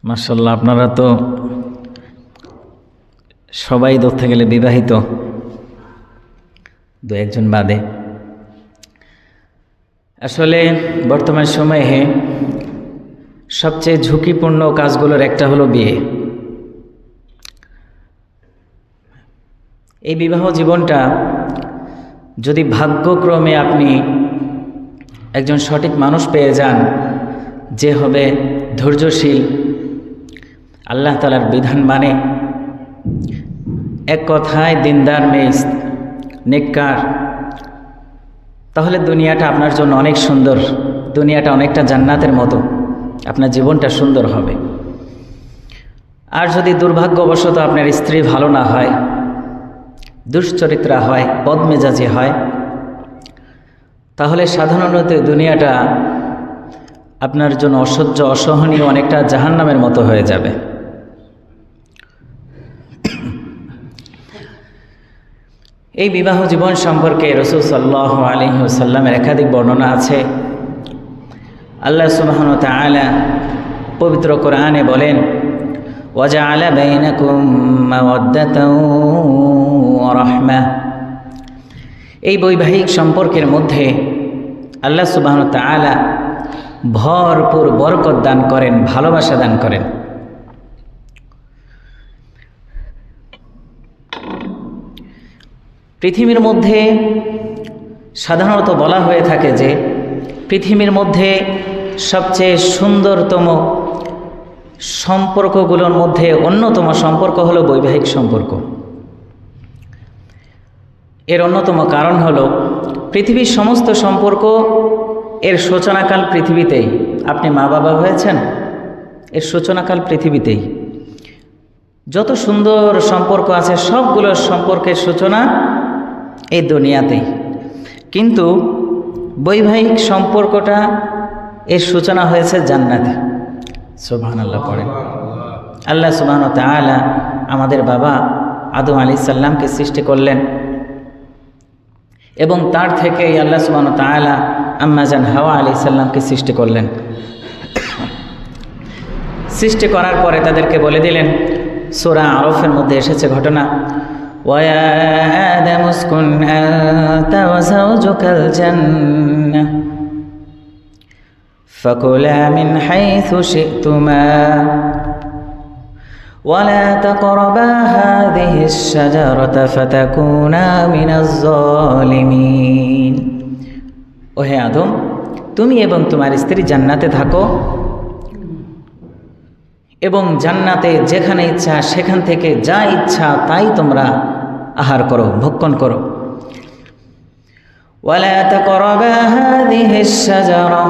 মাশাআল্লাহ, আপনারা তো সবাই ধরতে গেলে বিবাহিত, দু একজন বাদে। আসলে বর্তমান সময়ে সবচেয়ে ঝুঁকিপূর্ণ কাজগুলোর একটা হলো বিয়ে। এই বিবাহ জীবনটা যদি ভাগ্যক্রমে আপনি একজন সঠিক মানুষ পেয়ে যান, যে হবে ধৈর্যশীল, আল্লাহ তাআলার বিধান মানে, এক কথায় দিনদার মেয়ে, নেককার, তাহলে দুনিয়াটা আপনার জন্য অনেক সুন্দর, দুনিয়াটা অনেকটা জান্নাতের মতো, আপনার জীবনটা সুন্দর হবে। আর যদি দুর্ভাগ্যবশত আপনার স্ত্রী ভালো না হয়, দুশ্চরিত্রা হয়, বদমেজাজি হয়, তাহলে সাধারণত দুনিয়াটা আপনার জন্য অসহ্য, অসহনীয়, অনেকটা জাহান্নামের মতো হয়ে যাবে। এই বিবাহ জীবন সম্পর্কে রাসূল সাল্লাল্লাহু আলাইহি ওয়াসাল্লামের একাধিক বর্ণনা আছে। আল্লাহ সুবহানাহু ওয়া তাআলা পবিত্র কোরআনে বলেন, ওয়াজআলা বাইনাকুম মাওয়াদ্দাতাও ওয়া রাহমাহ। এই বৈবাহিক সম্পর্কের মধ্যে আল্লাহ সুবহানাহু ওয়া তাআলা ভরপুর বরকত দান করেন, ভালোবাসা দান করেন। পৃথিবীর মধ্যে সাধারণত বলা হয়ে থাকে যে পৃথিবীর মধ্যে সবচেয়ে সুন্দরতম সম্পর্কগুলোর মধ্যে অন্যতম সম্পর্ক হলো বৈবাহিক সম্পর্ক। এর অন্যতম কারণ হলো পৃথিবীর সমস্ত সম্পর্ক এর সূচনাকাল পৃথিবীতেই। আপনি মা বাবা হয়েছেন, এর সূচনাকাল পৃথিবীতেই। যত সুন্দর সম্পর্ক আছে সবগুলোর সম্পর্কের সূচনা এই দুনিয়াতেই, কিন্তু বৈবাহিক সম্পর্কটা এর সূচনা হয়েছে জান্নাতে। সুবহানাল্লাহ পড়েন। আল্লাহ সুবহানাহু ওয়া তাআলা আমাদের বাবা আদম আলাইহিস সালামকে সৃষ্টি করলেন এবং তার থেকেই আল্লাহ সুবহানাহু ওয়া তাআলা আম্মা জান হাওয়া আলাইহিস সালামকে সৃষ্টি করলেন। সৃষ্টি করার পরে তাদেরকে বলে দিলেন, সূরা আরফের মধ্যে এসেছে ঘটনা, ওয়া আদামু উসকুন আনতা ওয়া যাওজুকাল জান্নাহ ফাকুলা মিন হাইথু শি'তুমা ওয়া লা তাকরাবা হাযিহিশ শাজারাতা ফাতাকুনা মিনাজ যালিমিন। ও হে আদম, তুমি এবং তোমার স্ত্রী জান্নাতে থাকো এবং জান্নাতে যেখানে ইচ্ছা সেখান থেকে যা ইচ্ছা তাই তোমরা আহার করো, ভক্ষণ করো। ওয়ালা তাকরাবা হাযিহিশ শাজারা,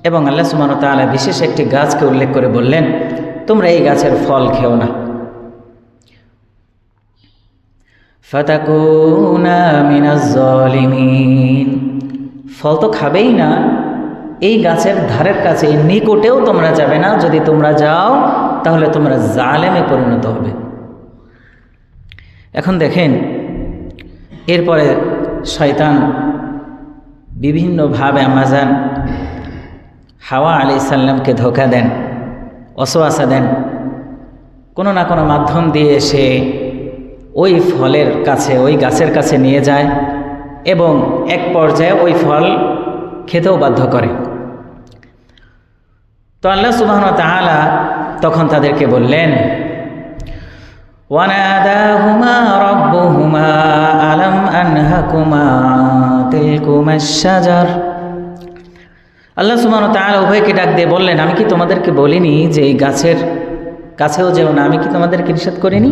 এবং আল্লাহ সুবহানাহু ওয়া তাআলা বিশেষ একটি গাছকে উল্লেখ করে বললেন, তোমরা এই গাছের ফল খেও না। ফাতাকুনা মিনাজ যালিমিন, ফল তো খাবেই না, এই গাছের ধারের কাছে নিকটেও তোমরা যাবে না, যদি তোমরা যাও তাহলে তোমরা জালেমে পরিণত হবে। এখন দেখেন, এরপরে শয়তান বিভিন্নভাবে আমাজান হাওয়া আলাইহিস সালামকে ধোঁকা দেন, ওয়াসওয়াসা দেন, কোনো না কোনো মাধ্যম দিয়ে সে ওই ফলের কাছে, ওই গাছের কাছে নিয়ে যায় এবং এক পর্যায়ে ওই ফল খেতেও বাধ্য করে। তো আল্লাহ সুবহানাহু ওয়া তাআলা তখন তাদেরকে বললেন, ওয়ানাদাহুমা রাব্বুহুমা আলাম আনহাকুমা তিলকুমাশ শাজার। আল্লাহ সুবহানাহু ওয়া তাআলা উভয়কে ডাক দিয়ে বললেন, আমি কি তোমাদেরকে বলিনি যে এই গাছের কাছেও যেও না? আমি কি তোমাদেরকে নিষেধ করিনি?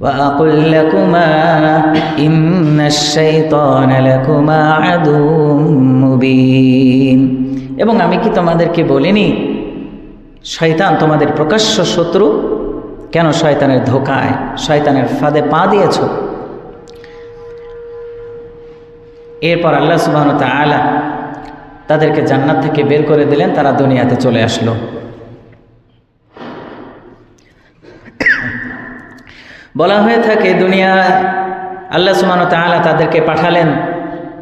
ওয়া আকুল লাকুমা ইন্নাশ শাইতানা লাকুমা আদুউম মুবিন। এবং আমি কি তোমাদেরকে বলিনি শয়তান তোমাদের প্রকাশ্য শত্রু? কেন শয়তানের ধোঁকায়, শয়তানের ফাঁদে পা দিয়েছ? এরপর আল্লাহ সুবহানাহু ওয়া তাআলা তাদেরকে জান্নাত থেকে বের করে দিলেন, তারা দুনিয়াতে চলে আসলো। বলা হয়ে থাকে দুনিয়া আল্লাহ সুবহানাহু ওয়া তাআলা তাদেরকে পাঠালেন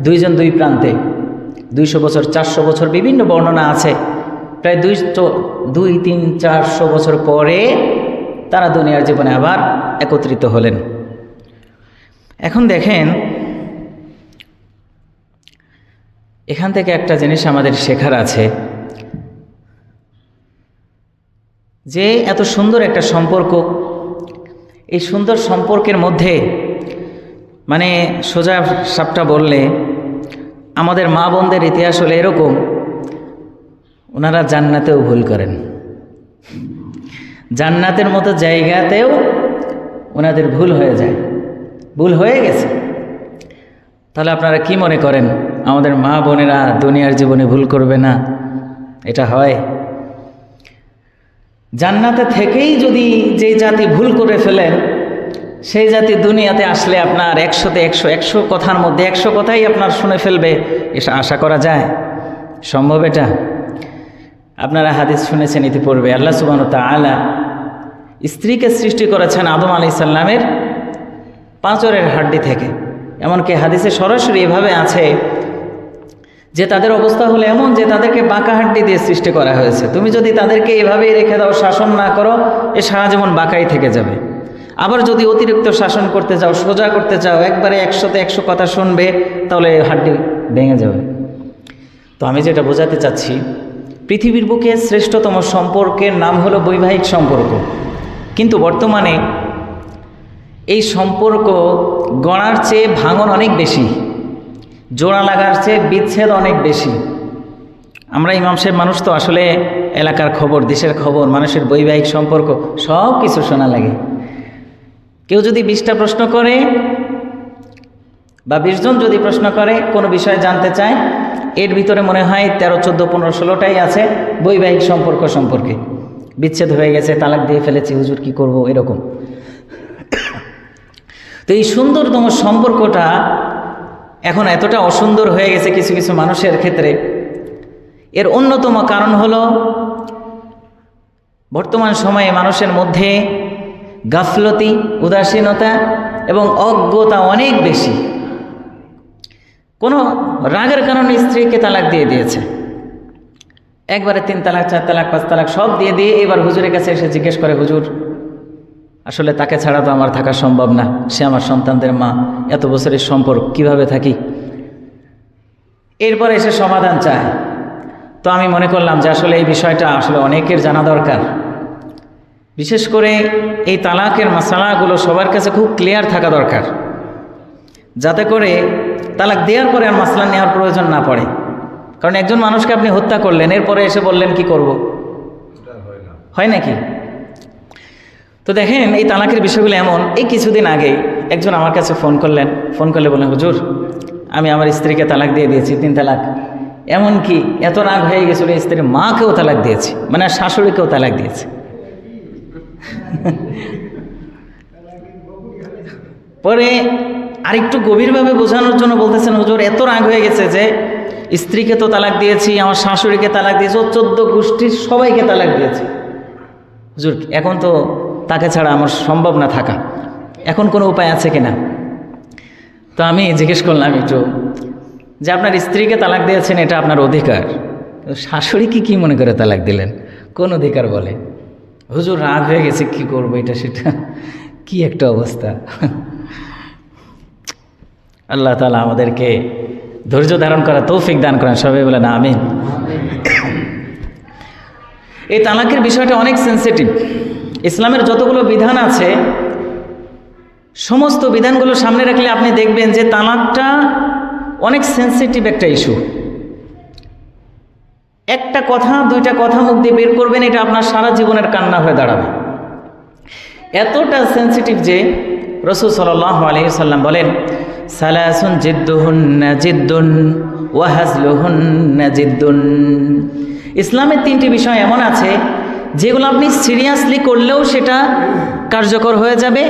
দুইজন দুই প্রান্তে, 200 বছর, 400 বছর, বিভিন্ন বর্ণনা আছে। প্রায় 200-300-400 বছর পরে তারা দুনিয়ার জীবনে আবার একত্রিত হলেন। এখন দেখেন, এখান থেকে একটা জিনিস আমাদের শেখার আছে, যে এত সুন্দর একটা সম্পর্ক, এই সুন্দর সম্পর্কের মধ্যে মানে সোজা সাপটা বললে আমাদের মা বোনদের ইতিহাস হলো এরকম, ওনারা জান্নাতেও ভুল করেন, জান্নাতের মতো জায়গাতেও ওনাদের ভুল হয়ে যায়, ভুল হয়ে গেছে। তাহলে আপনারা কি মনে করেন আমাদের মা বোনেরা দুনিয়ার জীবনে ভুল করবে না? এটা হয়? জান্নাতে থেকেই যদি যে জাতি ভুল করে ফেলেন, সেই জাতি দুনিয়াতে আসলে আপনার 100-তে 100 কথার মধ্যে 100 কথাই আপনার শুনে ফেলবে, এটা আশা করা যায়? সম্ভব এটা? আপনারা হাদিস শুনেছেন ইতিপূর্বে, আল্লাহ সুবহানাহু ওয়া তাআলা স্ত্রীকে সৃষ্টি করেছেন আদম আলাইহিস সালামের পাঁজরের হাড্ডি থেকে। এমনকি হাদিসে সরাসরি এভাবে আছে যে তাদের অবস্থা হলো এমন যে তাদেরকে বাঁকা হাড্ডি দিয়ে সৃষ্টি করা হয়েছে। তুমি যদি তাদেরকে এভাবেই রেখে দাও, শাসন না করো, এ সারা জীবন বাঁকাই থেকে যাবে। আবার যদি অতিরিক্ত শাসন করতে যাও, সোজা করতে চাও, একবারে 100-তে 100 কথা শুনবে, তাহলে হাড্ডি ভেঙে যাবে। তো আমি যেটা বোঝাতে চাচ্ছি, পৃথিবীর বুকে শ্রেষ্ঠতম সম্পর্কের নাম হলো বৈবাহিক সম্পর্ক, কিন্তু বর্তমানে এই সম্পর্ক গড়ার চেয়ে ভাঙন অনেক বেশি, জোড়া লাগার চেয়ে বিচ্ছেদ অনেক বেশি। আমরা ইমাম সাহেব মানুষ তো, আসলে এলাকার খবর, দেশের খবর, মানুষের বৈবাহিক সম্পর্ক সব কিছু শোনা লাগে। কেউ যদি 20টা প্রশ্ন করে বা 20 জন যদি প্রশ্ন করে কোনো বিষয় জানতে চায়, এর ভিতরে মনে হয় 13, 14, 15, 16টাই আছে বৈবাহিক সম্পর্ক সম্পর্কে। বিচ্ছেদ হয়ে গেছে, তালাক দিয়ে ফেলেছি, হুজুর কি করব, এরকম। তো এই সুন্দরতম সম্পর্কটা এখন এতটা অসুন্দর হয়ে গেছে কিছু কিছু মানুষের ক্ষেত্রে। এর অন্যতম কারণ হলো বর্তমান সময়ে মানুষের মধ্যে গাফলতি, উদাসীনতা এবং অজ্ঞতা অনেক বেশি। কোনো রাগের কারণে স্ত্রীকে তালাক দিয়ে দিয়েছে, একবারে 3 তালাক, 4 তালাক, 5 তালাক সব দিয়ে এবার হুজুরের কাছে এসে জিজ্ঞেস করে, হুজুর আসলে তাকে ছাড়া তো আমার থাকা সম্ভব না, সে আমার সন্তানদের মা, এত বছরের সম্পর্ক, কিভাবে থাকি? এরপরে এসে সমাধান চায়। তো আমি মনে করলাম যে আসলে এই বিষয়টা আসলে অনেকের জানা দরকার। বিশেষ করে এই তালাকের মাসালাগুলো সবার কাছে খুব ক্লিয়ার থাকা দরকার, যাতে করে তালাক দেওয়ার পরে আর মাসলা নেওয়ার প্রয়োজন না পড়ে। কারণ একজন মানুষকে আপনি হত্যা করলেন, এরপরে এসে বললেন কি করব, হয় নাকি? তো দেখেন এই তালাকের বিষয়গুলো এমন, এই কিছুদিন আগেই একজন আমার কাছে ফোন করলে বললেন, হুজুর আমি আমার স্ত্রীকে তালাক দিয়ে দিয়েছি, 3 তালাক। এমনকি এত রাগ হয়ে গেছিল, স্ত্রীর মাকেও তালাক দিয়েছি, মানে শাশুড়িকেও তালাক দিয়েছি। পরে আরেকটু গভীরভাবে বোঝানোর জন্য বলতেছেন, হুজুর এত রাগ হয়ে গেছে যে স্ত্রীকে তো তালাক দিয়েছি, আমার শাশুড়িকে তালাক দিয়েছি, ও 14 গোষ্ঠীর সবাইকে তালাক দিয়েছি। হুজুর এখন তো তাকে ছাড়া আমার সম্ভব না থাকা, এখন কোনো উপায় আছে কিনা? তো আমি জিজ্ঞেস করলাম একটু যে আপনার স্ত্রীকে তালাক দিয়েছেন, এটা আপনার অধিকার, শাশুড়িকে কি মনে করে তালাক দিলেন, কোন অধিকার বলে? হুজুর রাগ হয়ে গেছে, কি করবো, এটা সেটা, কি একটা অবস্থা। আল্লাহ তাআলা আমাদেরকে ধৈর্য ধারণ করা তৌফিক দান করেন, সবাই বলেন আমিন। এই তালাকের বিষয়টা অনেক সেন্সিটিভ। ইসলামের যতগুলো বিধান আছে সমস্ত বিধানগুলো সামনে রাখলে আপনি দেখবেন যে তালাকটা অনেক সেন্সিটিভ একটা ইস্যু। একটা কথা, 2টা কথা মুখ দিয়ে বের করবেন, এটা আপনার সারা জীবনের কান্না হয়ে দাঁড়াবে। এতটা সেন্সিটিভ যে রাসূল সাল্লাল্লাহু আলাইহি ওয়াসাল্লাম বলেন, সালাসুন জিদ্দুহুন্না জিদ্দুন ওয়া হাজলুহুন্না জিদ্দুন। ইসলামের 3টি বিষয় এমন আছে যেগুলো আপনি সিরিয়াসলি করলেও সেটা কার্যকর হয়ে যাবে,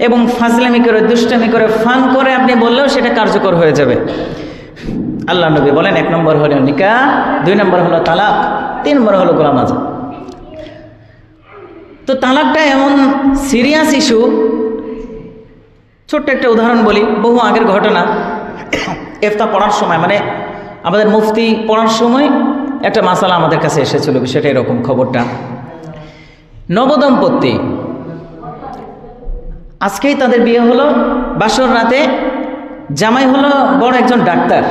এবং ফাজলামি করে, দুষ্টামি করে, ফান করে আপনি বললেও সেটা কার্যকর হয়ে যাবে। আল্লাহ নবী বলেন, 1 নম্বর হলো নিকাহ, 2 নম্বর হলো তালাক, 3 নম্বর হলো গোলাম আজম। তো তালাকটা এমন সিরিয়াস ইস্যু। ছোট্ট একটা উদাহরণ বলি, বহু আগের ঘটনা। ইফতা পড়ার সময়, মানে আমাদের মুফতি পড়ার সময় একটা মাসালা আমাদের কাছে এসেছিল, বিষয়টা এরকম। খবরটা নবদম্পতি, আজকেই তাদের বিয়ে হলো, বাসর রাতে জামাই হলো বড় একজন ডাক্তার।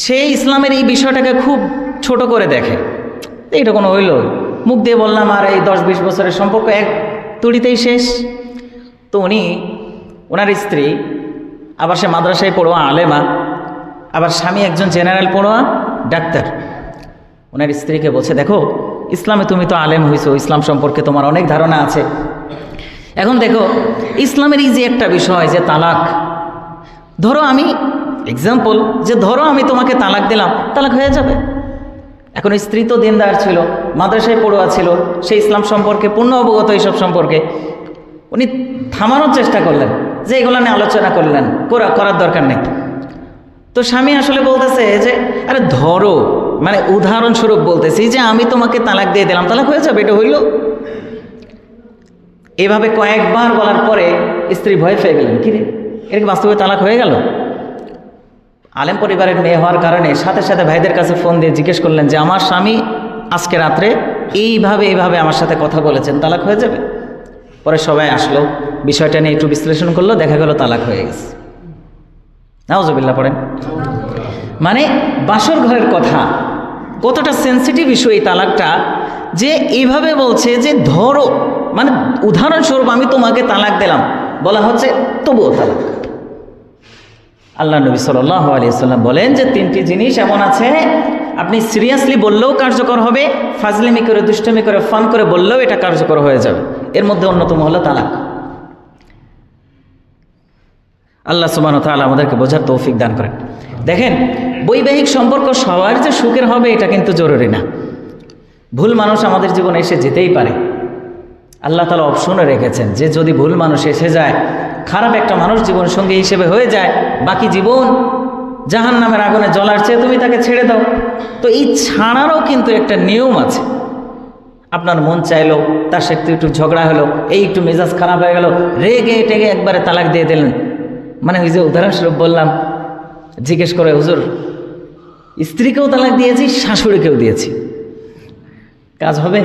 সে ইসলামের এই বিষয়টাকে খুব ছোট করে দেখে, এইটা কোনো হইল, মুখ দিয়ে বললাম আর এই 10-20 বছরের সম্পর্ক এক তুড়িতেই শেষ। তো ওনার স্ত্রী, আবার সে মাদ্রাসায় পড়োয়া আলেমা, আবার স্বামী একজন জেনারেল পড়োয়া ডাক্তার। ওনার স্ত্রীকে বলছে, দেখো ইসলামে তুমি তো আলেম হইছো, ইসলাম সম্পর্কে তোমার অনেক ধারণা আছে। এখন দেখো ইসলামের এই যে একটা বিষয় যে তালাক, ধরো আমি এক্সাম্পল যে ধরো আমি তোমাকে তালাক দিলাম, তালাক হয়ে যাবে। এখন স্ত্রী তো দিনদার ছিল, মাদ্রাসায় পড়ুয়া ছিল, সে ইসলাম সম্পর্কে পূর্ণ অবগত, এইসব সম্পর্কে উনি থামানোর চেষ্টা করলেন যে এগুলো নিয়ে আলোচনা করলেন, করার দরকার নেই। তো স্বামী আসলে বলতেছে যে আরে ধরো, মানে উদাহরণস্বরূপ বলতেছি যে আমি তোমাকে তালাক দিয়ে দিলাম, তালাক হয়ে যাবে, এটা হইল। এভাবে কয়েকবার বলার পরে স্ত্রী ভয় পেয়ে গেলেন, কিরে এর বাস্তবে তালাক হয়ে গেল। আলেম পরিবারের মেয়ে হওয়ার কারণে সাথে সাথে ভাইদের কাছে ফোন দিয়ে জিজ্ঞেস করলেন যে আমার স্বামী আজকে রাত্রে এইভাবে আমার সাথে কথা বলেছেন, তালাক হয়ে যাবে? পরে সবাই আসলো, বিষয়টা নিয়ে একটু বিশ্লেষণ করলো, দেখা গেল তালাক হয়ে গেছে। নাউজুবিল্লাহ পড়েন। মানে বাসর ঘরের কথা কতটা সেন্সিটিভ ইস্যু এই তালাকটা, যে এইভাবে বলছে যে ধরো, মানে উদাহরণস্বরূপ আমি তোমাকে তালাক দিলাম, বলা হচ্ছে তবুও তালাক। আল্লাহ নবী সাল্লাল্লাহু আলাইহি ওয়াসাল্লাম বলেন যে 3টি জিনিস এমন আছে আপনি সিরিয়াসলি বললেও কার্যকর হবে, ফাজলামি করে দুষ্টমি করে ফান করে বললেও এটা কার্যকর হয়ে যাবে। এর মধ্যে অন্যতম হলো তালাক। আল্লাহ সুবহানাহু ওয়া তাআলা আমাদেরকে বোঝার তৌফিক দান করেন। দেখেন বৈবাহিক সম্পর্ক সবার যে সুখের হবে এটা কিন্তু জরুরি না। ভুল মানুষ আমাদের জীবনে এসে যেতেই পারে। আল্লাহ তাআলা অপশনে রেখেছেন যে যদি ভুল মানুষ এসে যায়, খারাপ একটা মানুষ জীবন সঙ্গী হিসেবে হয়ে যায়, বাকি জীবন জাহান্নামের আগুনে জ্বলার চেয়ে তুমি তাকে ছেড়ে দাও। তো এই ছাড়ারও কিন্তু একটা নিয়ম আছে। আপনার মন চাইলো, তার সাথে একটু ঝগড়া হলো, এই একটু মেজাজ খারাপ হয়ে গেল, রেগে টেগে একবারে তালাক দিয়ে দিলেন। মানে ওই যে উদাহরণস্বরূপ বললাম, জিজ্ঞেস করে হুজুর স্ত্রীকেও তালাক দিয়েছি, শাশুড়িকেও দিয়েছি, কাজ হবে?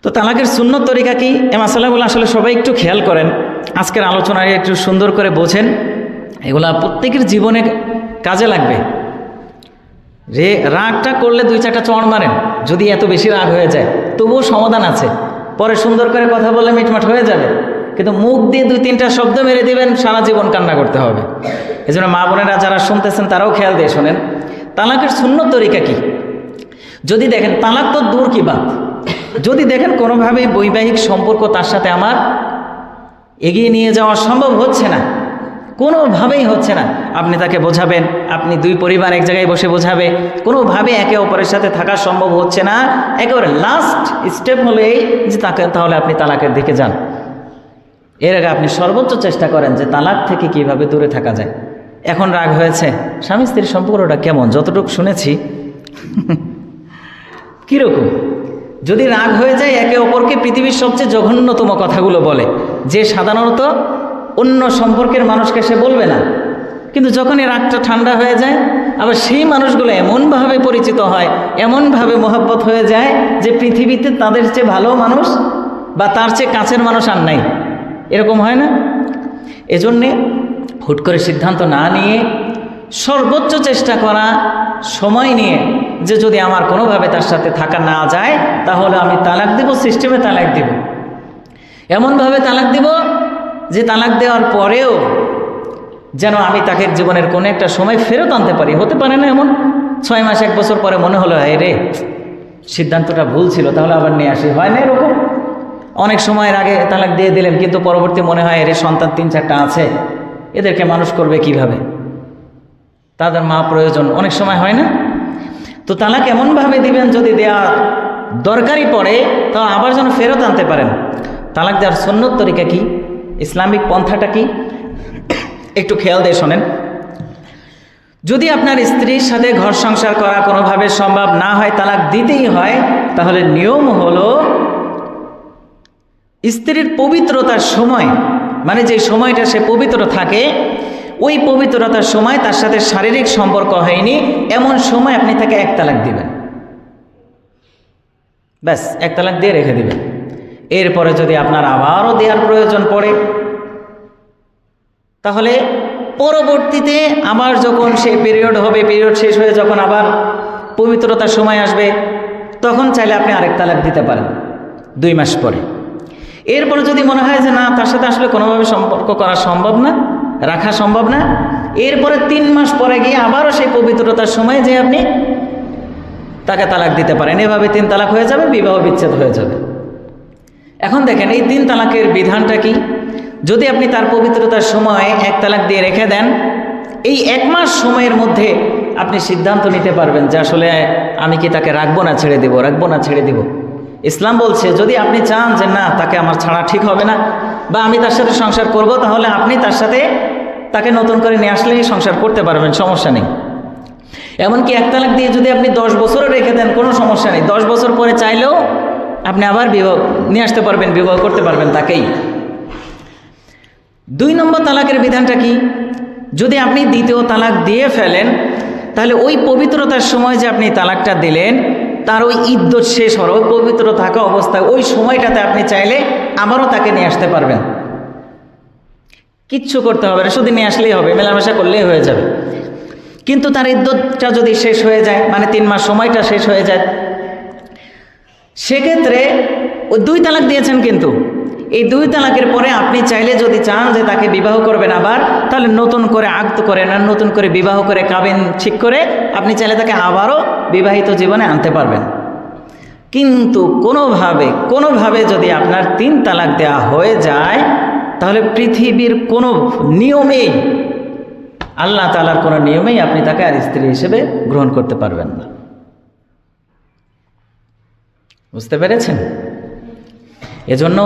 তো তালাকের সুন্নত তরিকা কি, এ মাসালাগুলো আসলে সবাই একটু খেয়াল করেন, আজকের আলোচনায় একটু সুন্দর করে বোঝেন, এগুলা প্রত্যেকের জীবনে কাজে লাগবে। রাগটা করলে 2-4টা চড় মারেন, যদি এত বেশি রাগ হয়ে যায় তবুও সমাধান আছে, পরে সুন্দর করে কথা বললে মিটমাট হয়ে যাবে। কিন্তু মুখ দিয়ে 2-3টা শব্দ মেরে দিবেন, সারা জীবন কান্না করতে হবে। এই জন্য মা বোনেরা যারা শুনতেছেন তারাও খেয়াল দিয়ে শোনেন, তালাকের সুন্নত তরিকা কি। যদি দেখেন তালাক তো দূর কি বাত, যদি দেখেন কোনোভাবেই বৈবাহিক সম্পর্ক তার সাথে আমার এগিয়ে নিয়ে যাওয়া সম্ভব হচ্ছে না, কোনোভাবেই হচ্ছে না, আপনি তাকে বোঝাবেন, আপনি 2 পরিবার এক জায়গায় বসে বোঝাবে, কোনোভাবে একে অপরের সাথে থাকা সম্ভব হচ্ছে না, একেবারে লাস্ট স্টেপ হলো এই যে তাহলে আপনি তালাকের দিকে যান। এর আগে আপনি সর্বোচ্চ চেষ্টা করেন যে তালাক থেকে কিভাবে দূরে থাকা যায়। এখন রাগ হয়েছে, স্বামী স্ত্রীর সম্পর্কটা কেমন যতটুকু শুনেছি কীরকম? যদি রাগ হয়ে যায়, একে অপরকে পৃথিবীর সবচেয়ে জঘন্যতম কথাগুলো বলে, যে সাধারণত অন্য সম্পর্কের মানুষকে সে বলবে না, কিন্তু যখনই রাগটা ঠান্ডা হয়ে যায় আবার সেই মানুষগুলো এমনভাবে পরিচিত হয়, এমনভাবে মোহাব্বত হয়ে যায় যে পৃথিবীতে তাদের চেয়ে ভালো মানুষ বা তার চেয়ে কাছের মানুষ আর নাই। এরকম হয় না? এজন্যে হুট করে সিদ্ধান্ত না নিয়ে সর্বোচ্চ চেষ্টা করা, সময় নিয়ে যে যদি আমার কোনোভাবে তার সাথে থাকা না যায় তাহলে আমি তালাক দেব, সিস্টেমে তালাক দেব, এমনভাবে তালাক দেব যে তালাক দেওয়ার পরেও যেন আমি তাকে জীবনের কোনো একটা সময় ফেরত আনতে পারি। হতে পারে না এমন 6 মাস 1 বছর পরে মনে হলো হ্যাঁ রে সিদ্ধান্তটা ভুল ছিল, তাহলে আবার নিয়ে আসি, হয় না এরকম? অনেক সময়ের আগে তালাক দিয়ে দিলেন, কিন্তু পরবর্তী মনে হয় এর সন্তান 3-4টা আছে, এদেরকে মানুষ করবে কিভাবে, তাদের মা প্রয়োজন, অনেক সময় হয় না? তো তালাক এমনভাবে দিবেন যদি দেওয়া দরকারই পড়ে তা আবার যেন ফেরত আনতে পারেন। তালাক দেওয়ার সুন্নত তরিকা কি, ইসলামিক পন্থাটা কি, একটু খেয়াল দিয়ে শোনেন। যদি আপনার স্ত্রীর সাথে ঘর সংসার করা কোনোভাবে সম্ভব না হয়, তালাক দিতেই হয়, তাহলে নিয়ম হলো স্ত্রীর পবিত্রতার সময়, মানে যে সময়টা সে পবিত্র থাকে ওই পবিত্রতার সময় তার সাথে শারীরিক সম্পর্ক হয়নি, এমন সময় আপনি তাকে এক তালাক দিবেন, ব্যাস এক তালাক দিয়ে রেখে দিবেন। এরপরে যদি আপনার আবারও দেওয়ার প্রয়োজন পড়ে, তাহলে পরবর্তীতে আবার যখন সে পিরিয়ড হবে, পিরিয়ড শেষ হয়ে যখন আবার পবিত্রতার সময় আসবে, তখন চাইলে আপনি আরেক তালাক দিতে পারেন 2 মাস পরে। এরপরে যদি মনে হয় যে না, তার সাথে আসলে কোনোভাবে সম্পর্ক করা সম্ভব না, রাখা সম্ভব না, এরপরে 3 মাস পরে গিয়ে আবারও সেই পবিত্রতার সময় যে আপনি তাকে তালাক দিতে পারেন। এভাবে 3 তালাক হয়ে যাবে, বিবাহ বিচ্ছেদ হয়ে যাবে। এখন দেখেন এই 3 তালাকের বিধানটা কি। যদি আপনি তার পবিত্রতার সময় এক তালাক দিয়ে রেখে দেন, এই 1 মাস সময়ের মধ্যে আপনি সিদ্ধান্ত নিতে পারবেন যে আসলে আমি কি তাকে রাখবো না ছেড়ে দিব, রাখবো না ছেড়ে দিব। ইসলাম বলছে যদি আপনি চান যে না, তাকে আমার ছাড়া ঠিক হবে না, বা আমি তার সাথে সংসার করব, তাহলে আপনি তার সাথে তাকে নতুন করে নিয়ে আসলেই সংসার করতে পারবেন, সমস্যা নেই। এমনকি এক তালাক দিয়ে যদি আপনি 10 বছরও রেখে দেন, কোনো সমস্যা নেই। 10 বছর পরে চাইলেও আপনি আবার বিবাহ নিয়ে আসতে পারবেন, বিবাহ করতে পারবেন তাকেই। 2 নম্বর তালাকের বিধানটা কি। যদি আপনি দ্বিতীয় তালাক দিয়ে ফেলেন, তাহলে ওই পবিত্রতার সময় যে আপনি তালাকটা দিলেন, তার ওই ইদ্যত শেষ হওয়ার, ওই পবিত্র থাকা অবস্থায় ওই সময়টাতে আপনি চাইলে আবারও তাকে নিয়ে আসতে পারবেন, কিচ্ছু করতে হবে না, শুধু নিয়ে আসলেই হবে, মেলামেশা করলেই হয়ে যাবে। কিন্তু তার ইদ্যতটা যদি শেষ হয়ে যায়, মানে 3 মাস সময়টা শেষ হয়ে যায়, সেক্ষেত্রে ওই 2 তালাক দিয়েছেন, কিন্তু এই 2 তালাকের পরে আপনি চাইলে যদি চান যে তাকে বিবাহ করবেন আবার, তাহলে নতুন করে আকদ করে না, নতুন করে বিবাহ করে কাবিন ঠিক করে আপনি চাইলে তাকে আবারও বিবাহিত জীবনে আনতে পারবেন। কিন্তু কোনোভাবে যদি আপনার 3 তালাক দেওয়া হয়ে যায়, তাহলে পৃথিবীর কোনো নিয়মেই, আল্লাহ তাআলার কোনো নিয়মেই আপনি তাকে আর স্ত্রী হিসেবে গ্রহণ করতে পারবেন না। বুঝতে পেরেছেন? এজন্য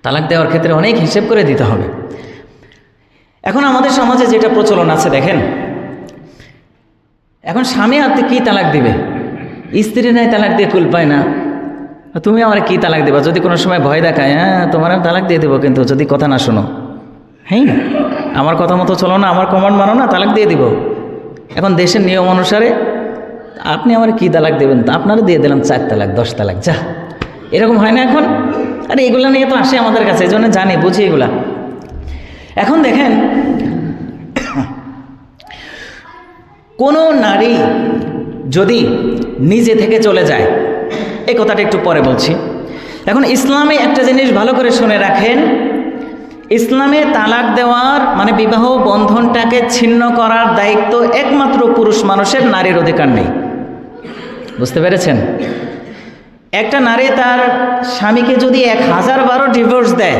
তালাক দেওয়ার ক্ষেত্রে অনেক হিসেব করে দিতে হবে। এখন আমাদের সমাজে যেটা প্রচলন আছে দেখেন, এখন স্বামী আর কি তালাক দিবে, স্ত্রী নাই তালাক দিয়ে কুল পায় না, তুমি আমার কি তালাক দেবা, যদি কোনো সময় ভয় দেখায়, হ্যাঁ তোমার আমি তালাক দিয়ে দেবো, কিন্তু যদি কথা না শোনো, হ্যাঁ আমার কথা মতো চলো না, আমার কমান্ড মানো না, তালাক দিয়ে দিব। এখন দেশের নিয়ম অনুসারে আপনি আমার কি তালাক দেবেন, আপনারা দিয়ে দিলাম 4 তালাক 10 তালাক, যা, এরকম হয় না এখন? আরে এগুলো নিয়ে তো আসে আমাদের কাছে, এই জন্য জানি, বুঝি এগুলা। এখন দেখেন, কোনো নারী যদি নিজে থেকে চলে যায়, এই কথাটা একটু পরে বলছি। এখন ইসলামে একটা জিনিস ভালো করে শুনে রাখেন, ইসলামে তালাক দেওয়ার মানে বিবাহ বন্ধনটাকে ছিন্ন করার দায়িত্ব একমাত্র পুরুষ মানুষের, নারীর অধিকার নেই। বুঝতে পেরেছেন? একটা নারী তার স্বামীকে যদি 1000 বারও ডিভোর্স দেয়,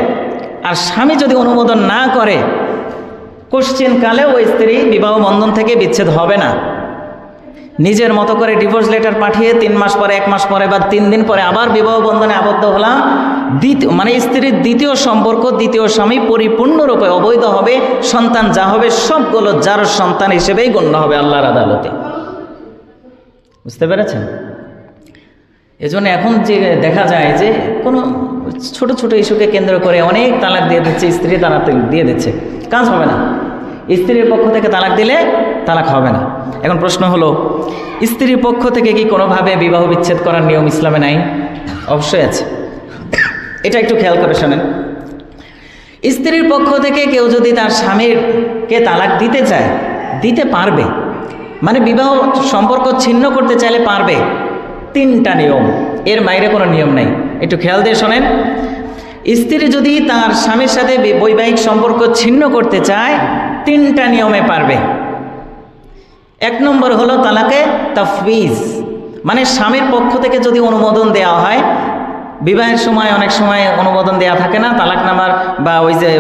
আর স্বামী যদি অনুমোদন না করে, কোশ্চেন কালে ওই স্ত্রী বিবাহ বন্ধন থেকে বিচ্ছেদ হবে না। নিজের মতো করে ডিভোর্স লেটার পাঠিয়ে 3 মাস পরে, 1 মাস পরে বা 3 দিন পরে আবার বিবাহ বন্ধনে আবদ্ধ হলাম, মানে স্ত্রীর দ্বিতীয় সম্পর্ক, দ্বিতীয় স্বামী পরিপূর্ণরূপে অবৈধ হবে। সন্তান যা হবে সবগুলো যার সন্তান হিসেবেই গণ্য হবে আল্লাহর আদালতে। বুঝতে পেরেছেন? এজন্য এখন যে দেখা যায় যে কোনো ছোট ছোট ইস্যুকে কেন্দ্র করে অনেক তালাক দিয়ে দিচ্ছে, স্ত্রী তালাক দিয়ে দিচ্ছে, কাজ হবে না। স্ত্রীর পক্ষ থেকে তালাক দিলে তালাক হবে না। এখন প্রশ্ন হলো, স্ত্রীর পক্ষ থেকে কি কোনোভাবে বিবাহ বিচ্ছেদ করার নিয়ম ইসলামে নাই? অবশ্যই আছে। এটা একটু খেয়াল করে শোনেন। স্ত্রীর পক্ষ থেকে কেউ যদি তার স্বামীরকে তালাক দিতে চায়, দিতে পারবে, মানে বিবাহ সম্পর্ক ছিন্ন করতে চাইলে পারবে। 3টা নিয়ম, এর বাইরে কোনো নিয়ম নাই। একটু খেয়াল দিয়ে শোনেন। স্ত্রী যদি তার স্বামীর সাথে বৈবাহিক সম্পর্ক ছিন্ন করতে চায়, 3টা নিয়মে পারবে। 1 নম্বর হলো তালাকে তাফউইজ, মানে স্বামীর পক্ষ থেকে যদি অনুমোদন দেওয়া হয়, বিবাহের সময় অনেক সময় অনুমোদন দেওয়া থাকে না, তালাকনামার বা ওই যে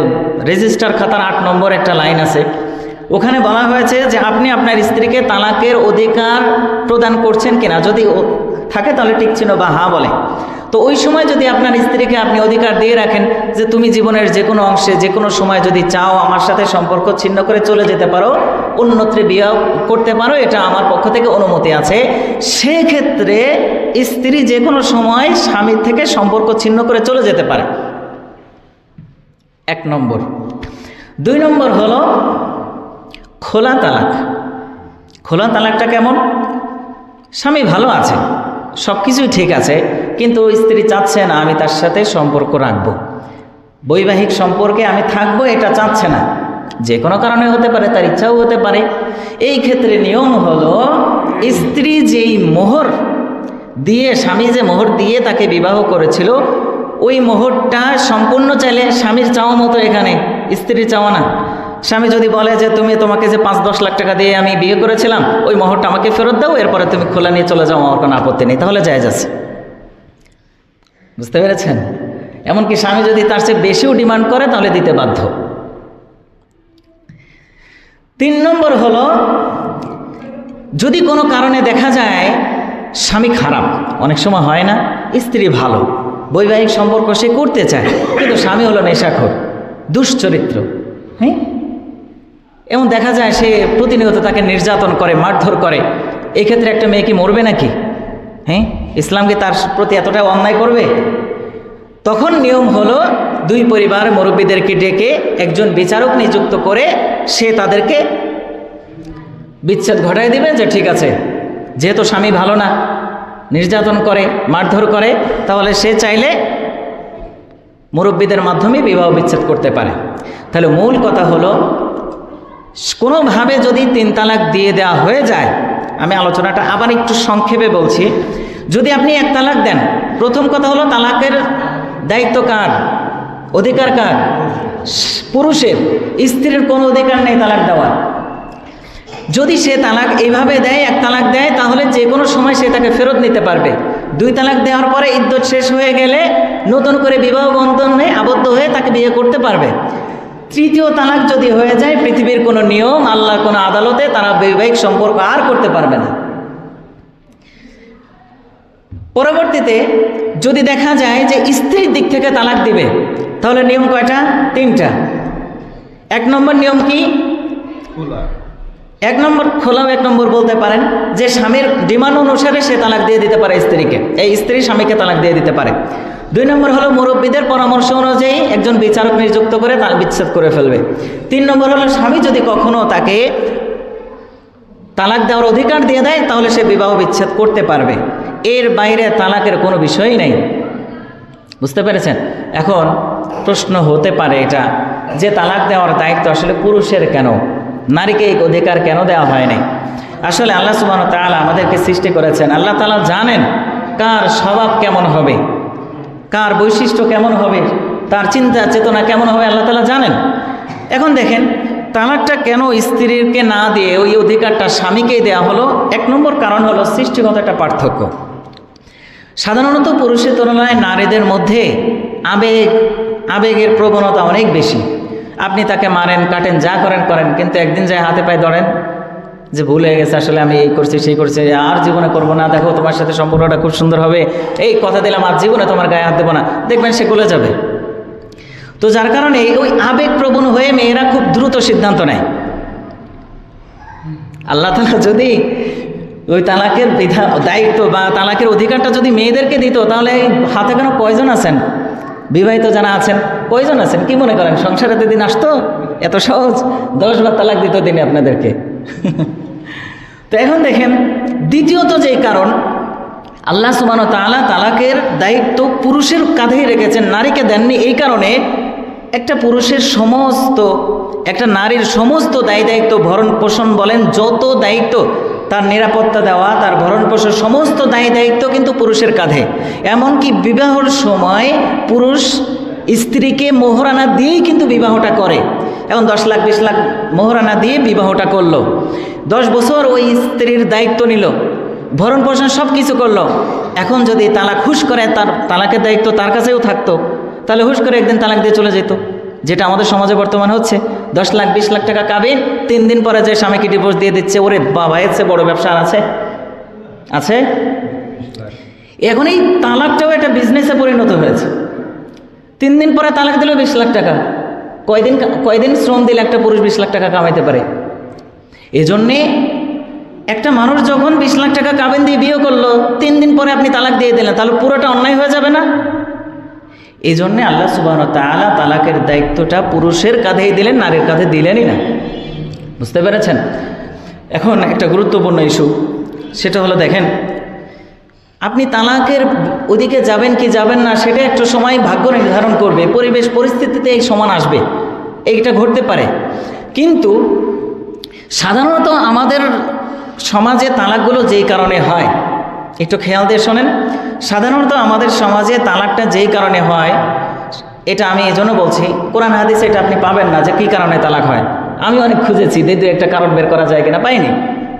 রেজিস্টার খাতার 8 নম্বর একটা লাইন আছে, ওখানে বলা হয়েছে যে আপনি আপনার স্ত্রীকে তালাকের অধিকার প্রদান করছেন কিনা, যদি থাকে তাহলে ঠিক ছিল বা হ্যাঁ বলে। তো ওই সময় যদি আপনার স্ত্রীকে আপনি অধিকার দিয়ে রাখেন যে তুমি জীবনের যে কোনো অংশে যে কোনো সময় যদি চাও আমার সাথে সম্পর্ক ছিন্ন করে চলে যেতে পারো, অন্যত্রে বিয়ে করতে পারো, এটা আমার পক্ষ থেকে অনুমতি আছে, সেক্ষেত্রে স্ত্রী যে কোনো সময় স্বামীর থেকে সম্পর্ক ছিন্ন করে চলে যেতে পারে। 1 নম্বর। 2 নম্বর হলো খোলা তালাক। খোলা তালাকটা কেমন? স্বামী ভালো আছে, সব কিছুই ঠিক আছে, কিন্তু স্ত্রী চাচ্ছে না আমি তার সাথে সম্পর্ক রাখবো, বৈবাহিক সম্পর্কে আমি থাকবো, এটা চাচ্ছে না। যে কোনো কারণে হতে পারে, তার ইচ্ছাও হতে পারে। এই ক্ষেত্রে নিয়ম হলো স্ত্রী যেই মোহর দিয়ে, স্বামী যে মোহর দিয়ে তাকে বিবাহ করেছিল, ওই মোহরটা সম্পূর্ণ চাইলে স্বামীর চাওয়া মতো, এখানে স্ত্রীর চাওয়া না। স্বামী যদি বলে যে তোমাকে যে 5-10 লাখ টাকা দিয়ে আমি বিয়ে করেছিলাম, ওই মোহরটা আমাকে ফেরত দাও, এরপরে তুমি খোলা নিয়ে চলে যাও, আমার কোনো আপত্তি নেই, তাহলে জায়েজ আছে। বুঝতে পেরেছেন? এমনকি স্বামী যদি তার চেয়ে বেশিও ডিমান্ড করে তাহলে দিতে বাধ্য। 3 নম্বর হলো যদি কোনো কারণে দেখা যায় স্বামী খারাপ, অনেক সময় হয় না, স্ত্রী ভালো, বৈবাহিক সম্পর্ক সে করতে চায়, কিন্তু স্বামী হলো নেশাখোর, দুশ্চরিত্র, হ্যাঁ, এমন দেখা যায় সে প্রতিনিয়ত তাকে নির্যাতন করে, মারধর করে। এক্ষেত্রে একটা মেয়ে কি মরবে নাকি? হ্যাঁ, ইসলাম কি তার প্রতি এতটা অন্যায় করবে? তখন নিয়ম হলো 2 পরিবার মুরব্বীদেরকে ডেকে একজন বিচারক নিযুক্ত করে সে তাদেরকে বিচ্ছেদ ঘটায় দিবে, যে ঠিক আছে, যেহেতু স্বামী ভালো না, নির্যাতন করে, মারধর করে, তাহলে সে চাইলে মুরব্বীদের মাধ্যমে বিবাহ বিচ্ছেদ করতে পারে। তাহলে মূল কথা হলো কোনোভাবে যদি 3 তালাক দিয়ে দেওয়া হয়ে যায়, আমি আলোচনাটা আবার একটু সংক্ষেপে বলছি। যদি আপনি 1 তালাক দেন, প্রথম কথা হলো তালাকের দায়িত্ব কার, অধিকার কার? পুরুষের। স্ত্রীর কোনো অধিকার নেই তালাক দেওয়ার। যদি সে তালাক এইভাবে দেয়, 1 তালাক দেয়, তাহলে যে কোনো সময় সে তাকে ফেরত নিতে পারবে। 2 তালাক দেওয়ার পরে ইদ্যত শেষ হয়ে গেলে নতুন করে বিবাহ বন্ধনে আবদ্ধ হয়ে তাকে বিয়ে করতে পারবে। 3য় তালাক যদি হয়ে যায়, পৃথিবীর কোনো নিয়ম, আল্লাহর কোনো আদালতে তারা বৈবাহিক সম্পর্ক আর করতে পারবে না। পরবর্তীতে যদি দেখা যায় যে স্ত্রীর দিক থেকে তালাক দিবে, তাহলে নিয়ম কয়টা? 3টা। 1 নম্বর নিয়ম কি? 1 নম্বর খোলাও 1 নম্বর বলতে পারেন, যে স্বামীর ডিমান্ড অনুসারে সে তালাক দিয়ে দিতে পারে স্ত্রীকে, এই স্ত্রী স্বামীকে তালাক দিয়ে দিতে পারে। 2 নম্বর হলো মুরব্বীদের পরামর্শ অনুযায়ী একজন বিচারক নিযুক্ত করে তার বিচ্ছেদ করে ফেলবে। 3 নম্বর হলো স্বামী যদি কখনো তাকে তালাক দেওয়ার অধিকার দিয়ে দেয়, তাহলে সে বিবাহ বিচ্ছেদ করতে পারবে। এর বাইরে তালাকের কোনো বিষয়ই নেই। বুঝতে পেরেছেন? এখন প্রশ্ন হতে পারে এটা, যে তালাক দেওয়ার দায়িত্ব আসলে পুরুষের কেন, নারীকে এই অধিকার কেন দেওয়া হয় নাই? আসলে আল্লাহ সুবহানাহু ওয়া তাআলা আমাদেরকে সৃষ্টি করেছেন, আল্লাহ তাআলা জানেন কার স্বভাব কেমন হবে, কার বৈশিষ্ট্য কেমন হবে, তার চিন্তা চেতনা কেমন হবে, আল্লাহ তাআলা জানেন। এখন দেখেন তালাকটা কেন স্ত্রীকে না দিয়ে ওই অধিকারটা স্বামীকেই দেওয়া হলো? 1 নম্বর কারণ হলো সৃষ্টিগত একটা পার্থক্য। সাধারণত পুরুষের তুলনায় নারীদের মধ্যে আবেগের প্রবণতা অনেক বেশি। আপনি তাকে মারেন, কাটেন, যা করেন করেন, কিন্তু একদিন যায় হাতে পায়ে ধরেন যে ভুল হয়ে গেছে, আসলে আমি এই করছি সেই করছি, আর জীবনে করবো না, দেখো তোমার সাথে সম্পর্কটা খুব সুন্দর হবে, এই কথা দিলাম আর জীবনে তোমার গায়ে হাত দেবো না, দেখবেন সে গলে যাবে। তো যার কারণে ওই আবেগপ্রবণ হয়ে মেয়েরা খুব দ্রুত সিদ্ধান্ত নেয়। আল্লাহ তাআলা যদি ওই তালাকের দায়িত্ব বা তালাকের অধিকারটা যদি মেয়েদেরকে দিত, তাহলে হাতে কেন কয়জন আছেন বিবাহিত যারা আছেন, কয়জন আছেন? কি মনে করেন সংসারেতে দিন আসতো? এত সহজ 10 বার তালাক দিত দিনে আপনাদেরকে। তো এখন দেখেন দ্বিতীয়ত যেই কারণ, আল্লাহ সুবহানাহু ওয়া তাআলা তালাকের দায়িত্ব পুরুষের কাঁধেই রেখেছেন, নারীকে দেননি। এই কারণে একটা নারীর সমস্ত দায়িত্ব, ভরণ পোষণ বলেন, যত দায়িত্ব, তার নিরাপত্তা দেওয়া, তার ভরণ পোষণ, সমস্ত দায়িত্ব কিন্তু পুরুষের কাঁধে। এমনকি বিবাহর সময় পুরুষ স্ত্রীকে মোহরানা দিয়েই কিন্তু বিবাহটা করে। এখন 10 লাখ 20 লাখ মোহরানা দিয়ে বিবাহটা করলো, 10 বছর ওই স্ত্রীর দায়িত্ব নিল, ভরণ পোষণ সব কিছু করলো। এখন যদি তালাক হুশ করে, তার তালাকের দায়িত্ব তার কাছেও থাকতো, তাহলে হুশ করে একদিন তালাক দিয়ে চলে যেত, যেটা আমাদের সমাজে বর্তমান হচ্ছে। 10 লাখ 20 লাখ টাকা কাবিন, 3 দিন পরে যে স্বামীকে ডিভোর্স দিয়ে দিচ্ছে। ওরে বাবা, এর চেয়ে বড় ব্যবসা আছে? এখন এই তালাকটাও একটা বিজনেসে পরিণত হয়েছে। 3 দিন পরে তালাক দিলেও 20 লাখ টাকা। কয়দিন শ্রম দিলে একটা পুরুষ 20 লাখ টাকা কামাইতে পারে? এজন্যে একটা মানুষ যখন 20 লাখ টাকা কাবিন দিয়ে বিয়ে করলো, 3 দিন পরে আপনি তালাক দিয়ে দিলেন, তাহলে পুরোটা অন্যায় হয়ে যাবে না? এই জন্যে আল্লাহ সুবহানাহু ওয়া তাআলা তালাকের দায়িত্বটা পুরুষের কাঁধেই দিলেন, নারীর কাঁধে দিলেনই না। বুঝতে পেরেছেন? এখন একটা গুরুত্বপূর্ণ ইস্যু, সেটা হলো দেখেন, আপনি তালাকের ওদিকে যাবেন কি যাবেন না সেটা একটা সময় ভাগ্য নির্ধারণ করবে, পরিবেশ পরিস্থিতিতে এই সমান আসবে, এইটা ঘটতে পারে। কিন্তু সাধারণত আমাদের সমাজে তালাকগুলো যেই কারণে হয়, একটু খেয়াল দিয়ে শোনেন, সাধারণত আমাদের সমাজে তালাকটা যেই কারণে হয়, এটা আমি এই জন্য বলছি, কোরআন হাদিসে এটা আপনি পাবেন না যে কী কারণে তালাক হয়। আমি অনেক খুঁজেছি, দু একটা কারণ বের করা যায় কিনা, পাইনি।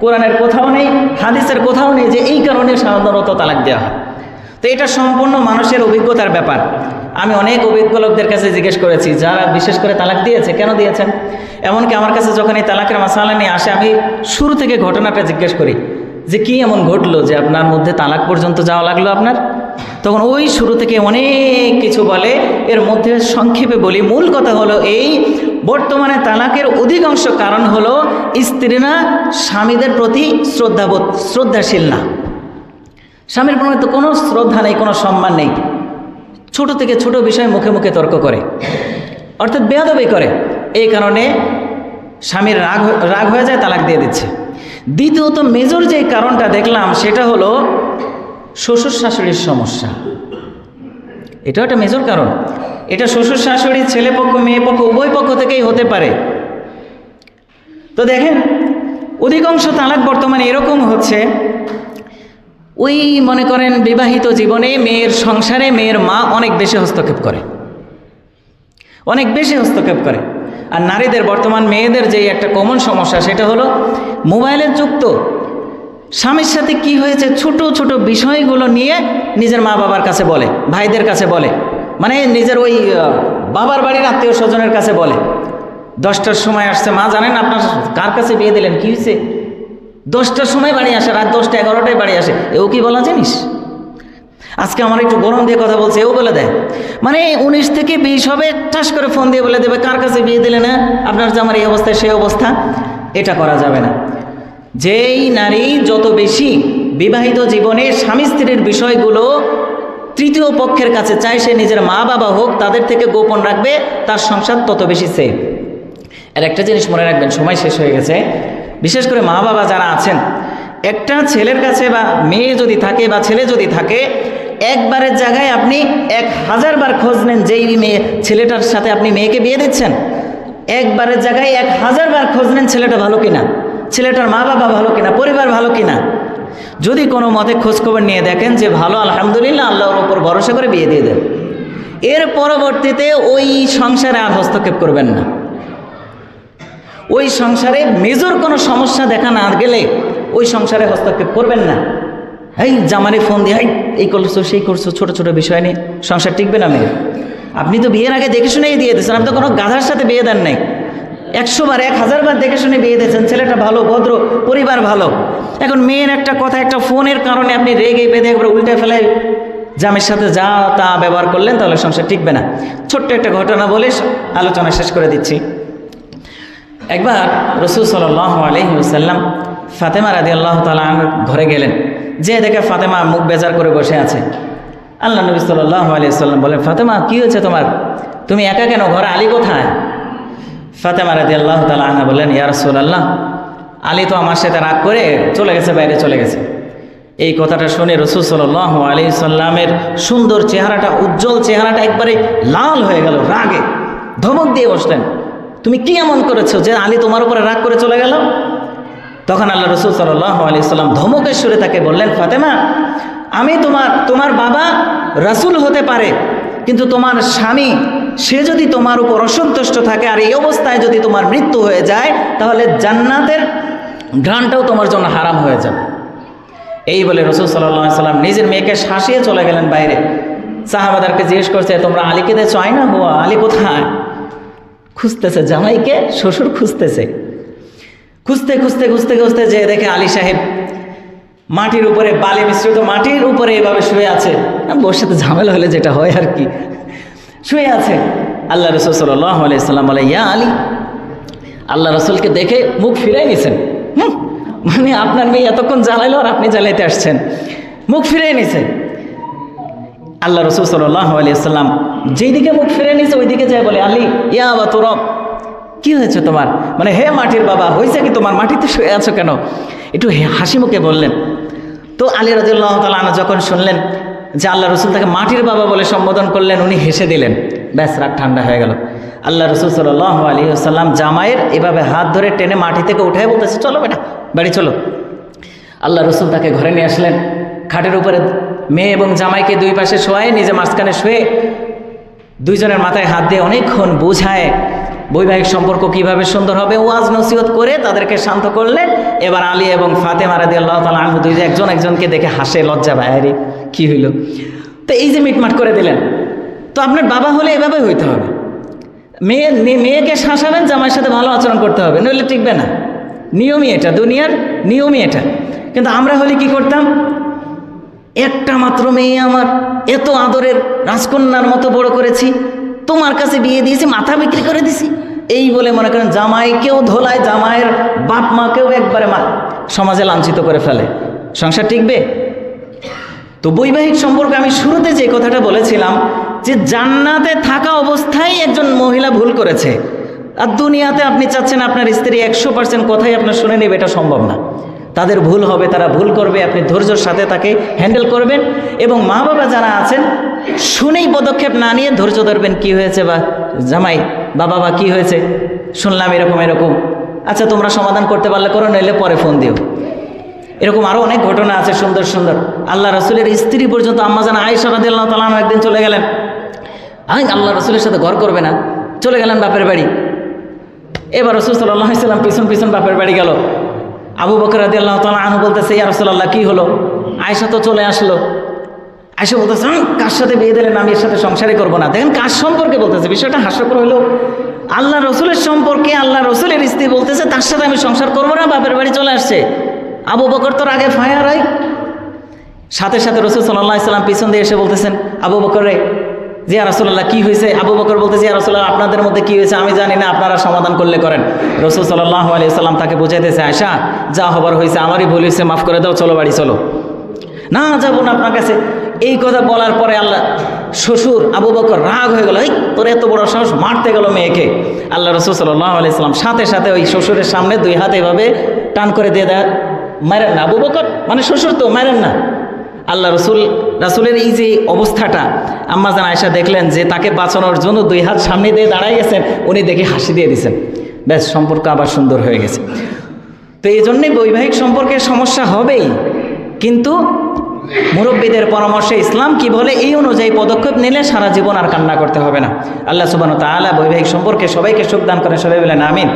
কোরআনের কোথাও নেই, হাদিসের কোথাও নেই যে এই কারণে সাধারণত তালাক দেওয়া হয়। তো এটা সম্পূর্ণ মানুষের অভিজ্ঞতার ব্যাপার। আমি অনেক অভিজ্ঞ লোকদের কাছে জিজ্ঞেস করেছি যারা বিশেষ করে তালাক দিয়েছে, কেন দিয়েছেন। এমনকি আমার কাছে যখন এই তালাকের মাসালা নিয়ে আসে, আমি শুরু থেকে ঘটনাটা জিজ্ঞেস করি যে কি এমন ঘটলো যে আপনার মধ্যে তালাক পর্যন্ত যাওয়া লাগলো আপনার। তখন ওই শুরু থেকে অনেক কিছু বলে। এর মধ্যে সংক্ষেপে বলি, মূল কথা হলো এই, বর্তমানে তালাকের অধিকাংশ কারণ হলো স্ত্রীরা স্বামীদের প্রতি শ্রদ্ধাশীল না। স্বামীর প্রতি তো কোনো শ্রদ্ধা নেই, কোনো সম্মান নেই। ছোট থেকে ছোট বিষয়ে মুখে মুখে তর্ক করে, অর্থাৎ বেয়াদবি করে। এই কারণে স্বামীর রাগ হয়ে যায়, তালাক দিয়ে দিচ্ছে। দ্বিতীয়ত মেজর যে কারণটা দেখলাম সেটা হলো শ্বশুর শাশুড়ির সমস্যা। এটাও একটা মেজর কারণ। এটা শ্বশুর শাশুড়ি, ছেলে পক্ষ মেয়ে পক্ষ উভয় পক্ষ থেকেই হতে পারে। তো দেখেন, অধিকাংশ তালাক বর্তমানে এরকম হচ্ছে, ওই মনে করেন বিবাহিত জীবনে মেয়ের সংসারে মেয়ের মা অনেক বেশি হস্তক্ষেপ করে, অনেক বেশি হস্তক্ষেপ করে। আর নারীদের, বর্তমান মেয়েদের যে একটা কমন সমস্যা সেটা হলো মোবাইলের যুগ। তো স্বামীর সাথে কি হয়েছে ছোট ছোট বিষয়গুলো নিয়ে নিজের মা বাবার কাছে বলে, ভাইদের কাছে বলে, মানে নিজের ওই বাবার বাড়ির আত্মীয় স্বজনের কাছে বলে। 10টার সময় আসছে, মা জানেন আপনার কার কাছে বিয়ে দিলেন, কী হয়েছে? 10টার সময় বাড়ি আসে, রাত 10টা 11টায় বাড়ি আসে। এও কি বলা জিনিস? আজকে আমার একটু গরম দিয়ে কথা বলছে, এও বলে দেয়। মানে 19 থেকে 20 হবে, ঠাস করে ফোন দিয়ে বলে দেবে কার কাছে বিয়ে দিলে না, আপনার যে আমার এই অবস্থায় সেই অবস্থা। এটা করা যাবে না। যেই নারী যত বেশি বিবাহিত জীবনে স্বামী স্ত্রীর বিষয়গুলো তৃতীয় পক্ষের কাছে চায়, সে নিজের মা বাবা হোক তাদের থেকে গোপন রাখবে, তার সংসার তত বেশি সেফ। আর একটা জিনিস মনে রাখবেন, সময় শেষ হয়ে গেছে, বিশেষ করে মা বাবা যারা আছেন, একটা ছেলের কাছে বা মেয়ে যদি থাকে বা ছেলে যদি থাকে, একবারের জায়গায় আপনি 1000 বার খোঁজ নেন যেই মেয়ে ছেলেটার সাথে আপনি মেয়েকে বিয়ে দিচ্ছেন। একবারের জায়গায় 1000 বার খোঁজ নেন ছেলেটা ভালো কিনা, ছেলেটার মা বাবা ভালো কিনা, পরিবার ভালো কিনা। যদি কোনো মতে খোঁজখবর নিয়ে দেখেন যে ভালো, আলহামদুলিল্লাহ, আল্লাহর ওপর ভরসা করে বিয়ে দিয়ে দেন। এর পরবর্তীতে ওই সংসারে আর হস্তক্ষেপ করবেন না। ওই সংসারে মেজর কোনো সমস্যা দেখা না গেলে ওই সংসারে হস্তক্ষেপ করবেন না। এই জামানে ফোন দিয়ে এই করছো সেই করছো, ছোট ছোট বিষয় নিয়ে সংসার টিকবে না মেয়ে। আপনি তো বিয়ের আগে দেখে শুনেই দিয়ে দিয়েছেন, আপনি তো কোনো গাধার সাথে বিয়ে দেন নাই। 100 বার 1000 বার দেখে শুনে বিয়ে দিয়েছেন, ছেলেটা ভালো, ভদ্র, পরিবার ভালো। এখন মেয়ের একটা কথা, একটা ফোনের কারণে আপনি রেগে বেঁধে একবার উল্টে ফেলে জামের সাথে যা তা ব্যবহার করলেন, তাহলে সংসার টিকবে না। ছোট্ট একটা ঘটনা বলে আলোচনা শেষ করে দিচ্ছি। একবার রাসূল সাল্লাল্লাহু আলাইহি ওয়াসাল্লাম ফাতেমা রাদিয়াল্লাহু তাআলা আনহার ঘরে গেলেন, যে দেখে ফাতেমা মুখ বেজার করে বসে আছে। আল্লাহ নবী সাল্লাল্লাহু আলাইহি ওয়াসাল্লাম বলেন, ফাতেমা কি হয়েছে তোমার, তুমি একা কেন, ঘরে আলী কোথায়? ফাতেমা রাদিয়াল্লাহু তাআলা আনহা বললেন, ইয়া রাসূলুল্লাহ, আলী তো আমার সাথে রাগ করে চলে গেছে, বাইরে চলে গেছে। এই কথাটা শুনে রাসূল সাল্লাল্লাহু আলাইহি সাল্লামের সুন্দর চেহারাটা, উজ্জ্বল চেহারাটা একবারে লাল হয়ে গেল, রাগে ধমক দিয়ে বসলেন, তুমি কি এমন করেছো যে আলী তোমার উপরে রাগ করে চলে গেল? তখন আল্লাহ রাসূল সাল্লাল্লাহু আলাইহি সাল্লাম ধমকের সুরে তাকে বললেন, ফাতেমা, আমি তোমার বাবা রাসূল হতে পারে, কিন্তু তোমার স্বামী সে যদি তোমার উপর অসন্তুষ্ট থাকে আর এই অবস্থায় যদি তোমার মৃত্যু হয়ে যায়, তাহলে জান্নাতের ঘ্রাণটাও তোমার জন্য হারাম হয়ে যাবে। এই বলে রাসূল সাল্লাল্লাহু আলাইহি সাল্লাম নিজের মেয়েকে শাসিয়ে চলে গেলেন বাইরে। সাহাবাদেরকে জিজ্ঞেস করছে, তোমরা আলীকে দেখছো? আয়না হুয়া, আলী কোথায়? খুঁজতেছে জামাইকে, শ্বশুর খুঁজতেছে। খুঁজতে খুঁজতে খুঁজতে খুঁজতে যে দেখে আলী সাহেব মাটির উপরে, বালি মিশ্রিত মাটির উপরে এভাবে শুয়ে আছে। বসে তো ঝামেলা হলে যেটা হয় আর কি, শুয়ে আছে। আল্লাহ রাসূল সাল্লাল্লাহু আলাইহি সাল্লাম বলে, ইয়া আলী। আল্লাহ রাসূলকে দেখে মুখ ফিরাই নিছেন। মানে আপনার মেয়ে এতক্ষণ জ্বালাইলো আর আপনি জ্বালাইতে আসছেন, মুখ ফিরাই নিছেন। আল্লাহ রসুল সাল্লাল্লাহু আলাইহি ওয়াসাল্লাম যেই দিকে মুখ ফিরে নিয়েছে ওই দিকে যায় বলে, আলী ইয়া বা তোর কি হয়েছে তোমার, মানে হে মাটির বাবা হয়েছে কি তোমার, মাটিতে শুয়ে আছো কেন, একটু হাসি মুখে বললেন। তো আলী রাদিয়াল্লাহু তাআলা আনহু যখন শুনলেন যে আল্লাহ রসুল তাকে মাটির বাবা বলে সম্বোধন করলেন, উনি হেসে দিলেন, ব্যাস রাগ ঠান্ডা হয়ে গেল। আল্লাহ রসুল সাল্লাল্লাহু আলাইহি ওয়াসাল্লাম জামাইয়ের এভাবে হাত ধরে টেনে মাটি থেকে উঠায় বলতেছে, চলো বেটা বাড়ি চলো। আল্লাহ রসুল তাকে ঘরে নিয়ে আসলেন, খাটের উপরে মেয়ে এবং জামাইকে দুই পাশে শোয়ায়, নিজে মাঝখানে শুয়ে দুইজনের মাথায় হাত দিয়ে অনেকক্ষণ বোঝায় বৈবাহিক সম্পর্ক কিভাবে সুন্দর হবে, ওয়াজ নসিহত করে তাদেরকে শান্ত করলেন। এবার আলী এবং ফাতেমা রাদিয়াল্লাহু তাআলা আনহু দুই একজন একজনকে দেখে হাসে, লজ্জা পায়, আরে কি হইল। তো এই যে মিটমাট করে দিলেন, তো আপনার বাবা হলে এভাবে হইতে হবে, মেয়েকে শাসাবেন, জামাইয়ের সাথে ভালো আচরণ করতে হবে, নইলে টিকবে না। নিয়মই এটা, দুনিয়ার নিয়মই এটা। কিন্তু আমরা হলে কি করতাম, একটা মাত্র মেয়ে আমার, এত আদরের রাজকন্যার মতো বড় করেছি, তোমার কাছে বিয়ে দিয়েছি, মাথা বিক্রি করে দিছি, এই বলে মনে করেন জামাইকেও ধোলায়, জামাইয়ের বাপ মাকেও একবারে সমাজে লাঞ্ছিত করে ফেলে। সংসার টিকবে? তো বৈবাহিক সম্পর্কে আমি শুরুতে যে কথাটা বলেছিলাম যে জান্নাতে থাকা অবস্থায় একজন মহিলা ভুল করেছে, আর দুনিয়াতে আপনি চাচ্ছেন আপনার স্ত্রী 100% কথাই আপনার শুনে নেবে, এটা সম্ভব না। তাদের ভুল হবে, তারা ভুল করবে, আপনি ধৈর্যের সাথে তাকে হ্যান্ডেল করবেন। এবং মা বাবা যারা আছেন শুনেই পদক্ষেপ না নিয়ে ধৈর্য ধরবেন, কি হয়েছে বা জামাই বা বাবা কি হয়েছে, শুনলাম এরকম এরকম, আচ্ছা তোমরা সমাধান করতে পারলে করো, নইলে পরে ফোন দিও। এরকম আরও অনেক ঘটনা আছে সুন্দর সুন্দর। আল্লাহ রসুলের স্ত্রী পর্যন্ত আম্মাজান আয়েশা রাদিয়াল্লাহু তাআলা আনহা একদিন চলে গেলেন, আল্লাহ রসুলের সাথে ঘর করবে না, চলে গেলেন বাপের বাড়ি। এবার রসুল সাল্লাল্লাহু আলাইহি ওয়াসাল্লাম পিছন পিছন বাপের বাড়ি গেল। আবু বকর রাদিয়াল্লাহু তাআলা আনহু বলতেছে, ইয়া রাসূলুল্লাহ কি হলো, আয়েশা তো চলে আসলো। আয়েশা বলতেছে, কার সাথে বিয়ে দিলেন, আমি এর সাথে সংসারই করবো না। দেখেন কার সম্পর্কে বলতেছে, বিষয়টা হাস্যকর হলো। আল্লাহ রসুলের সম্পর্কে আল্লাহ রসুলের স্ত্রী বলতেছে তার সাথে আমি সংসার করবো না, বাপের বাড়ি চলে আসছে। আবু বকর তোর আগে ফায়ার হয়। সাথে সাথে রসুল সাল্লাল্লাহু আলাইহি ওয়াসাল্লাম পিছন দিয়ে এসে বলতেছেন, আবু বকর রে, জি ইয়া রাসূলুল্লাহ কি হয়েছে? আবু বকর বলতেছে, ইয়া রাসূলুল্লাহ আপনাদের মধ্যে কি হয়েছে আমি জানি না, আপনারা সমাধান করলে করেন। রসুল সাল্লাল্লাহু আলাইহি ওয়াসাল্লাম তাকে বুঝাইতেছে, আয়েশা যা হবার হয়েছে, আমারই ভুল হয়েছে, মাফ করে দাও, চলো বাড়ি চলো। না যাবো না আপনার কাছে। এই কথা বলার পরে আল্লাহ শ্বশুর আবু বকর রাগ হয়ে গেল, এই তোর এত বড় সাহস, মারতে গেল মেয়েকে। আল্লাহ রসুল সাল্লাল্লাহু আলাইহি ওয়াসাল্লাম সাথে সাথে ওই শ্বশুরের সামনে দুই হাত এভাবে টান করে দিয়ে দেয়, মারেন না আবু বকর, মানে শ্বশুর তো, মারেন না। আল্লাহ রাসূলের এই যে অবস্থাটা আম্মাজান আয়েশা দেখলেন যে তাকে বাঁচানোর জন্য দুই হাত সামনে দিয়ে দাঁড়ায় গেছেন, উনি দেখে হাসি দিয়ে দিয়েছেন, ব্যাস সম্পর্ক আবার সুন্দর হয়ে গেছে। তো এই জন্যই বৈবাহিক সম্পর্কে সমস্যা হবেই, কিন্তু মুরব্বীদের পরামর্শে ইসলাম কি বলে এই অনুযায়ী পদক্ষেপ নিলে সারা জীবন আর কান্না করতে হবে না। আল্লাহ সুবহানাহু ওয়া তাআলা বৈবাহিক সম্পর্কে সবাইকে সুখ দান করেন, সবাই বলেন আমিন।